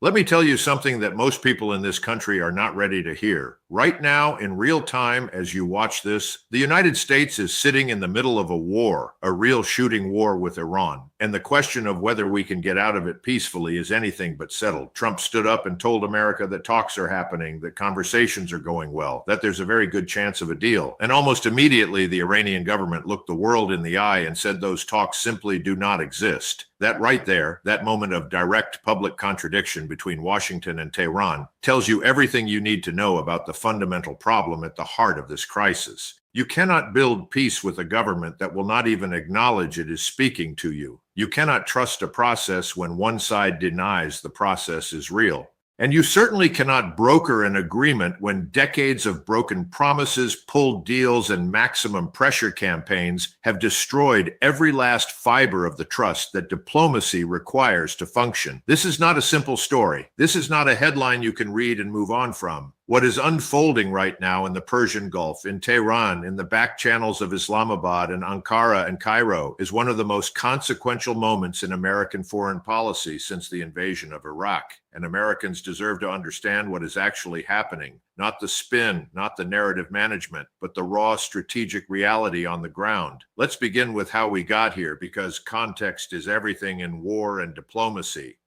Let me tell you something that most people in this country are not ready to hear. Right now, in real time, as you watch this, the United States is sitting in the middle of a war, a real shooting war with Iran. And the question of whether we can get out of it peacefully is anything but settled. Trump stood up and told America that talks are happening, that conversations are going well, that there's a very good chance of a deal. And almost immediately, the Iranian government looked the world in the eye and said those talks simply do not exist. That right there, that moment of direct public contradiction between Washington and Tehran, tells you everything you need to know about the fundamental problem at the heart of this crisis. You cannot build peace with a government that will not even acknowledge it is speaking to you. You cannot trust a process when one side denies the process is real. And you certainly cannot broker an agreement when decades of broken promises, pulled deals, and maximum pressure campaigns have destroyed every last fiber of the trust that diplomacy requires to function. This is not a simple story. This is not a headline you can read and move on from. What is unfolding right now in the Persian Gulf, in Tehran, in the back channels of Islamabad and Ankara and Cairo is one of the most consequential moments in American foreign policy since the invasion of Iraq. And Americans deserve to understand what is actually happening, not the spin, not the narrative management, but the raw strategic reality on the ground. Let's begin with how we got here, because context is everything in war and diplomacy.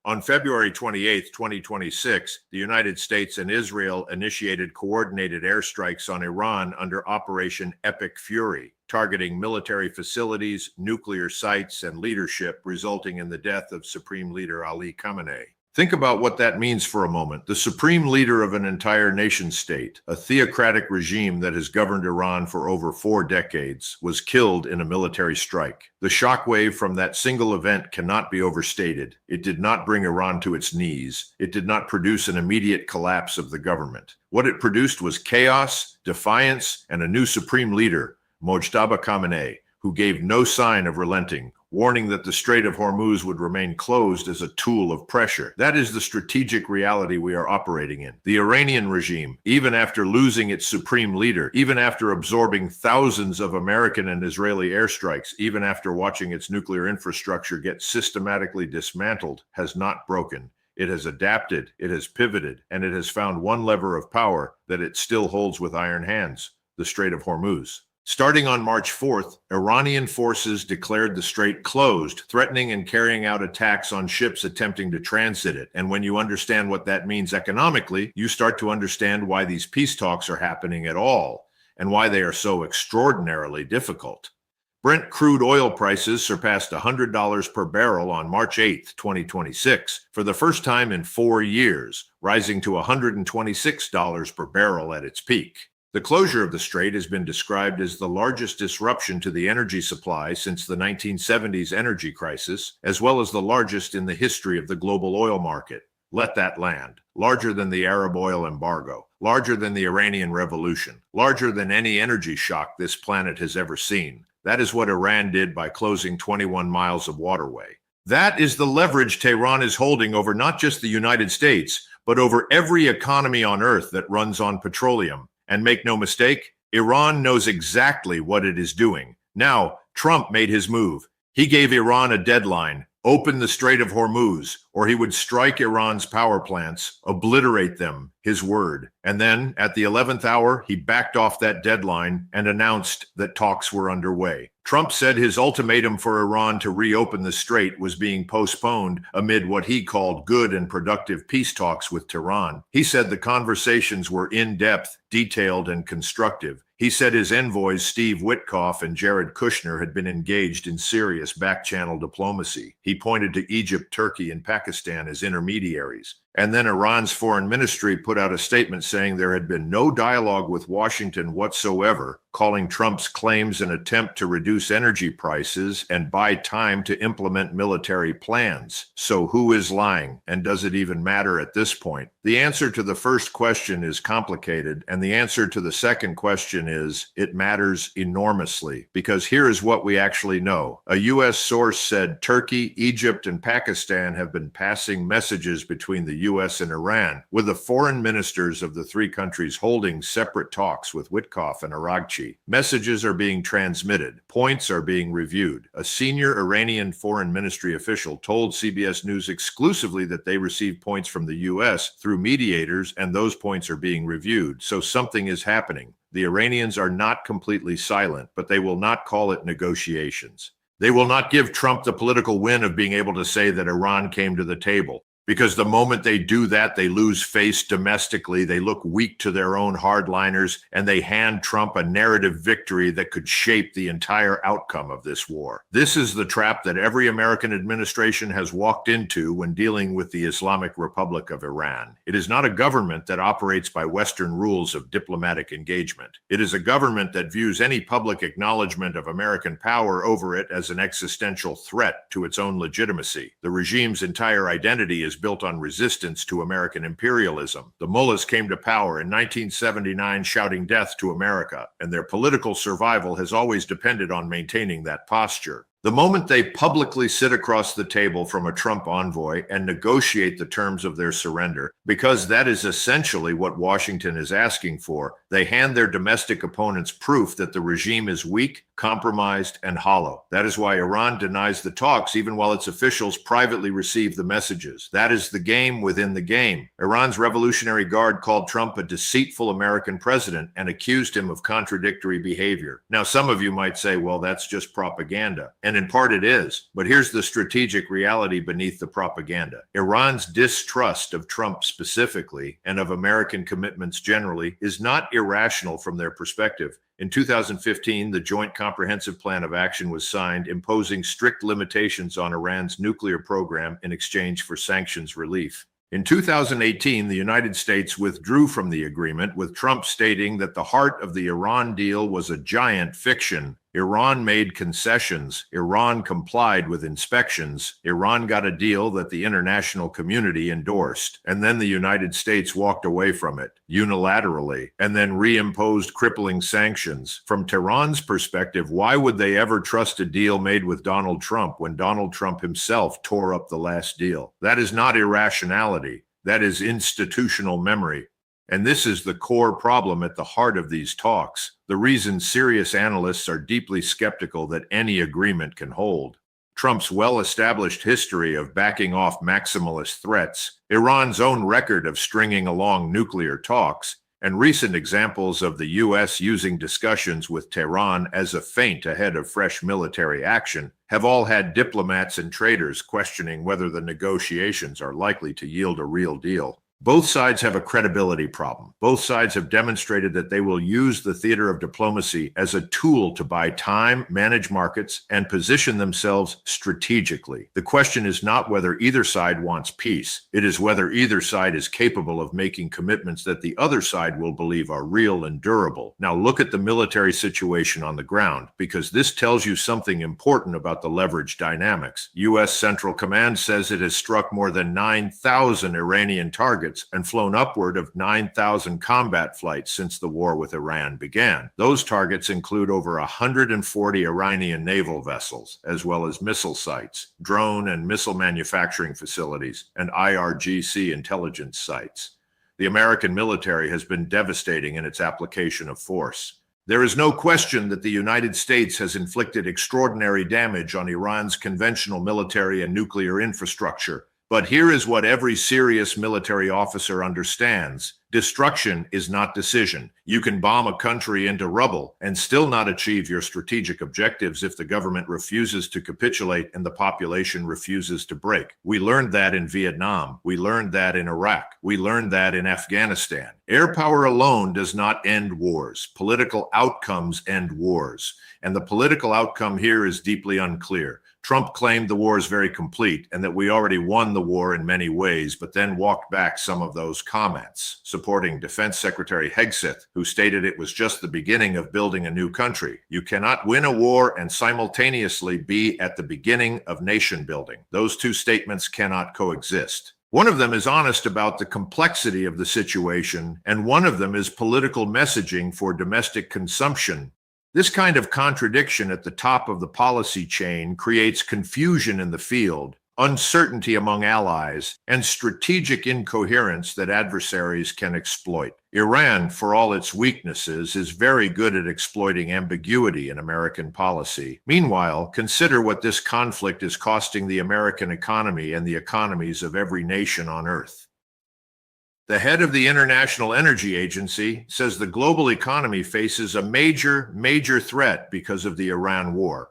On February 28, 2026, the United States and Israel initiated coordinated airstrikes on Iran under Operation Epic Fury, targeting military facilities, nuclear sites, and leadership, resulting in the death of Supreme Leader Ali Khamenei. Think about what that means for a moment. The supreme leader of an entire nation state, a theocratic regime that has governed Iran for over 4 decades, was killed in a military strike. The shockwave from that single event cannot be overstated. It did not bring Iran to its knees. It did not produce an immediate collapse of the government. What it produced was chaos, defiance, and a new supreme leader, Mojtaba Khamenei, who gave no sign of relenting, warning that the Strait of Hormuz would remain closed as a tool of pressure. That is the strategic reality we are operating in. The Iranian regime, even after losing its supreme leader, even after absorbing thousands of American and Israeli airstrikes, even after watching its nuclear infrastructure get systematically dismantled, has not broken. It has adapted, it has pivoted, and it has found one lever of power that it still holds with iron hands: the Strait of Hormuz. Starting on March 4th, Iranian forces declared the strait closed, threatening and carrying out attacks on ships attempting to transit it. And when you understand what that means economically, you start to understand why these peace talks are happening at all, and why they are so extraordinarily difficult. Brent crude oil prices surpassed $100 per barrel on March 8, 2026, for the first time in 4 years, rising to $126 per barrel at its peak. The closure of the strait has been described as the largest disruption to the energy supply since the 1970s energy crisis, as well as the largest in the history of the global oil market. Let that land. Larger than the Arab oil embargo, larger than the Iranian Revolution, larger than any energy shock this planet has ever seen. That is what Iran did by closing 21 miles of waterway. That is the leverage Tehran is holding over not just the United States, but over every economy on earth that runs on petroleum. And make no mistake, Iran knows exactly what it is doing. Now, Trump made his move. He gave Iran a deadline: open the Strait of Hormuz, or he would strike Iran's power plants, obliterate them, his word. And then, at the 11th hour, he backed off that deadline and announced that talks were underway. Trump said his ultimatum for Iran to reopen the strait was being postponed amid what he called good and productive peace talks with Tehran. He said the conversations were in-depth, detailed, and constructive. He said his envoys Steve Witkoff and Jared Kushner had been engaged in serious back-channel diplomacy. He pointed to Egypt, Turkey, and Pakistan as intermediaries. And then Iran's foreign ministry put out a statement saying there had been no dialogue with Washington whatsoever, calling Trump's claims an attempt to reduce energy prices and buy time to implement military plans. So who is lying, and does it even matter at this point? The answer to the first question is complicated, and the answer to the second question is it matters enormously, because here is what we actually know. A U.S. source said Turkey, Egypt, and Pakistan have been passing messages between the U.S. and Iran, with the foreign ministers of the 3 countries holding separate talks with Witkoff and Aragchi. diplomacy. Messages are being transmitted. Points are being reviewed. A senior Iranian foreign ministry official told CBS News exclusively that they received points from the U.S. through mediators, and those points are being reviewed. So something is happening. The Iranians are not completely silent, but they will not call it negotiations. They will not give Trump the political win of being able to say that Iran came to the table. Because the moment they do that, they lose face domestically. They look weak to their own hardliners, and they hand Trump a narrative victory that could shape the entire outcome of this war. This is the trap that every American administration has walked into when dealing with the Islamic Republic of Iran. It is not a government that operates by Western rules of diplomatic engagement. It is a government that views any public acknowledgement of American power over it as an existential threat to its own legitimacy. The regime's entire identity is built on resistance to American imperialism. The mullahs came to power in 1979 shouting death to America, and their political survival has always depended on maintaining that posture. The moment they publicly sit across the table from a Trump envoy and negotiate the terms of their surrender, because that is essentially what Washington is asking for, they hand their domestic opponents proof that the regime is weak, compromised, and hollow. That is why Iran denies the talks even while its officials privately receive the messages. That is the game within the game. Iran's Revolutionary Guard called Trump a deceitful American president and accused him of contradictory behavior. Now, some of you might say, well, that's just propaganda. And in part it is. But here's the strategic reality beneath the propaganda. Iran's distrust of Trump specifically and of American commitments generally is not irrational from their perspective. In 2015, the Joint Comprehensive Plan of Action was signed, imposing strict limitations on Iran's nuclear program in exchange for sanctions relief. In 2018, the United States withdrew from the agreement, with Trump stating that the heart of the Iran deal was a giant fiction. Iran made concessions. Iran complied with inspections. Iran got a deal that the international community endorsed. And then the United States walked away from it unilaterally and then reimposed crippling sanctions. From Tehran's perspective, why would they ever trust a deal made with Donald Trump when Donald Trump himself tore up the last deal? That is not irrationality. That is institutional memory. And this is the core problem at the heart of these talks, the reason serious analysts are deeply skeptical that any agreement can hold. Trump's well-established history of backing off maximalist threats, Iran's own record of stringing along nuclear talks, and recent examples of the U.S. using discussions with Tehran as a feint ahead of fresh military action have all had diplomats and traders questioning whether the negotiations are likely to yield a real deal. Both sides have a credibility problem. Both sides have demonstrated that they will use the theater of diplomacy as a tool to buy time, manage markets, and position themselves strategically. The question is not whether either side wants peace. It is whether either side is capable of making commitments that the other side will believe are real and durable. Now look at the military situation on the ground, because this tells you something important about the leverage dynamics. U.S. Central Command says it has struck more than 9,000 Iranian targets and flown upward of 9,000 combat flights since the war with Iran began. Those targets include over 140 Iranian naval vessels, as well as missile sites, drone and missile manufacturing facilities, and IRGC intelligence sites. The American military has been devastating in its application of force. There is no question that the United States has inflicted extraordinary damage on Iran's conventional military and nuclear infrastructure. But here is what every serious military officer understands. Destruction is not decision. You can bomb a country into rubble and still not achieve your strategic objectives if the government refuses to capitulate and the population refuses to break. We learned that in Vietnam. We learned that in Iraq. We learned that in Afghanistan. Air power alone does not end wars. Political outcomes end wars. And the political outcome here is deeply unclear. Trump claimed the war is very complete and that we already won the war in many ways, but then walked back some of those comments, supporting Defense Secretary Hegseth, who stated it was just the beginning of building a new country. You cannot win a war and simultaneously be at the beginning of nation building. Those two statements cannot coexist. One of them is honest about the complexity of the situation, and one of them is political messaging for domestic consumption. This kind of contradiction at the top of the policy chain creates confusion in the field, uncertainty among allies, and strategic incoherence that adversaries can exploit. Iran, for all its weaknesses, is very good at exploiting ambiguity in American policy. Meanwhile, consider what this conflict is costing the American economy and the economies of every nation on Earth. The head of the International Energy Agency says the global economy faces a major threat because of the Iran war.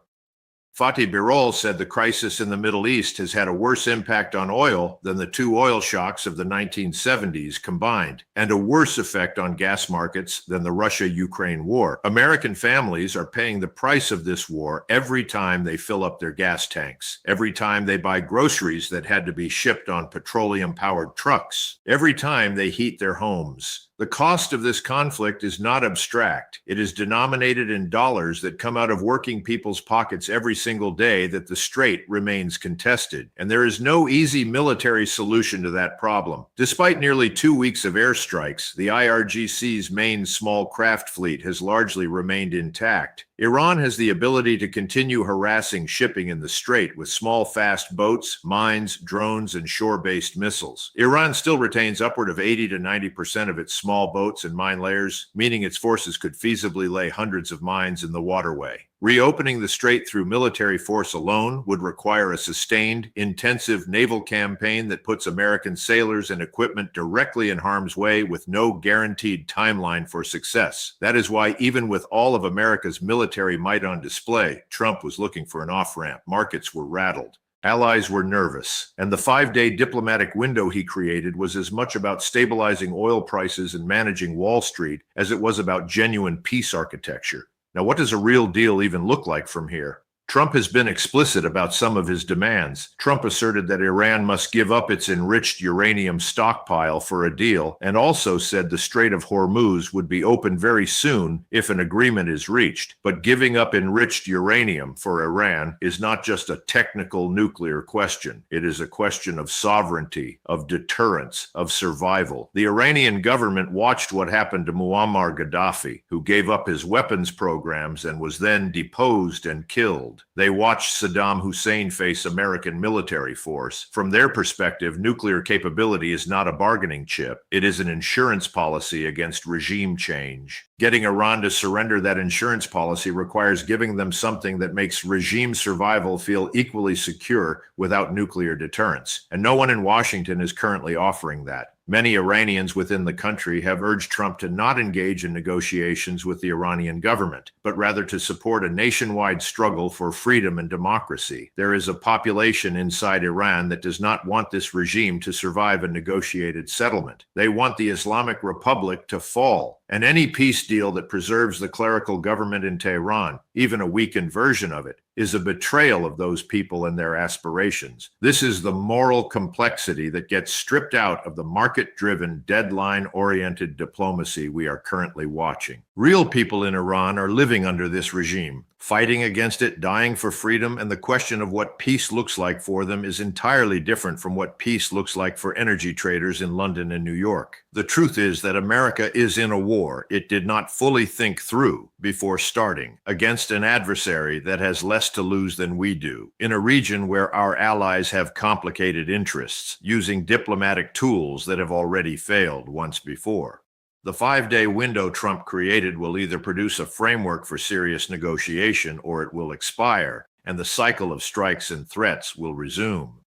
Fatih Birol said the crisis in the Middle East has had a worse impact on oil than the two oil shocks of the 1970s combined, and a worse effect on gas markets than the Russia-Ukraine war. American families are paying the price of this war every time they fill up their gas tanks, every time they buy groceries that had to be shipped on petroleum-powered trucks, every time they heat their homes. The cost of this conflict is not abstract. It is denominated in dollars that come out of working people's pockets every single day that the strait remains contested. And there is no easy military solution to that problem. Despite nearly 2 weeks of airstrikes, the IRGC's main small craft fleet has largely remained intact. Iran has the ability to continue harassing shipping in the strait with small, fast boats, mines, drones, and shore-based missiles. Iran still retains upward of 80 to 90% of its small boats and mine layers, meaning its forces could feasibly lay hundreds of mines in the waterway. Reopening the strait through military force alone would require a sustained, intensive naval campaign that puts American sailors and equipment directly in harm's way with no guaranteed timeline for success. That is why, even with all of America's military might on display, Trump was looking for an off-ramp. Markets were rattled. Allies were nervous, and the 5-day diplomatic window he created was as much about stabilizing oil prices and managing Wall Street as it was about genuine peace architecture. Now, what does a real deal even look like from here? Trump has been explicit about some of his demands. Trump asserted that Iran must give up its enriched uranium stockpile for a deal, and also said the Strait of Hormuz would be open very soon if an agreement is reached. But giving up enriched uranium for Iran is not just a technical nuclear question. It is a question of sovereignty, of deterrence, of survival. The Iranian government watched what happened to Muammar Gaddafi, who gave up his weapons programs and was then deposed and killed. They watched Saddam Hussein face American military force. From their perspective, nuclear capability is not a bargaining chip. It is an insurance policy against regime change. Getting Iran to surrender that insurance policy requires giving them something that makes regime survival feel equally secure without nuclear deterrence. And no one in Washington is currently offering that. Many Iranians within the country have urged Trump to not engage in negotiations with the Iranian government, but rather to support a nationwide struggle for freedom and democracy. There is a population inside Iran that does not want this regime to survive a negotiated settlement. They want the Islamic Republic to fall. And any peace deal that preserves the clerical government in Tehran, even a weakened version of it, is a betrayal of those people and their aspirations. This is the moral complexity that gets stripped out of the market-driven, deadline-oriented diplomacy we are currently watching. Real people in Iran are living under this regime, fighting against it, dying for freedom, and the question of what peace looks like for them is entirely different from what peace looks like for energy traders in London and New York. The truth is that America is in a war it did not fully think through before starting, against an adversary that has less to lose than we do, in a region where our allies have complicated interests, using diplomatic tools that have already failed once before. The 5-day window Trump created will either produce a framework for serious negotiation or it will expire, and the cycle of strikes and threats will resume.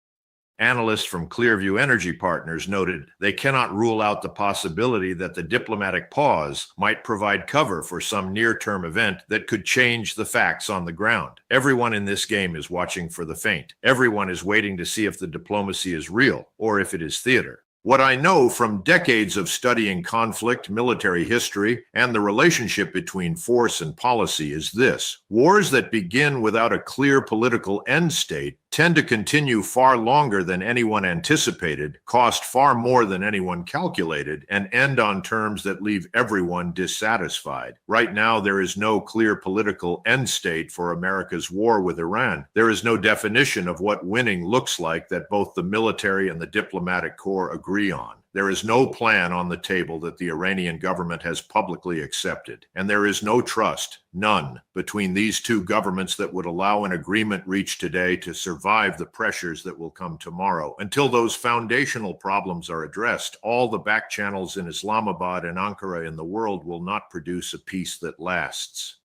Analysts from Clearview Energy Partners noted they cannot rule out the possibility that the diplomatic pause might provide cover for some near-term event that could change the facts on the ground. Everyone in this game is watching for the feint. Everyone is waiting to see if the diplomacy is real or if it is theater. What I know from decades of studying conflict, military history, and the relationship between force and policy is this: wars that begin without a clear political end state tend to continue far longer than anyone anticipated, cost far more than anyone calculated, and end on terms that leave everyone dissatisfied. Right now, there is no clear political end state for America's war with Iran. There is no definition of what winning looks like that both the military and the diplomatic corps agree on. There is no plan on the table that the Iranian government has publicly accepted, and there is no trust, none, between these two governments that would allow an agreement reached today to survive the pressures that will come tomorrow. Until those foundational problems are addressed, all the back channels in Islamabad and Ankara in the world will not produce a peace that lasts.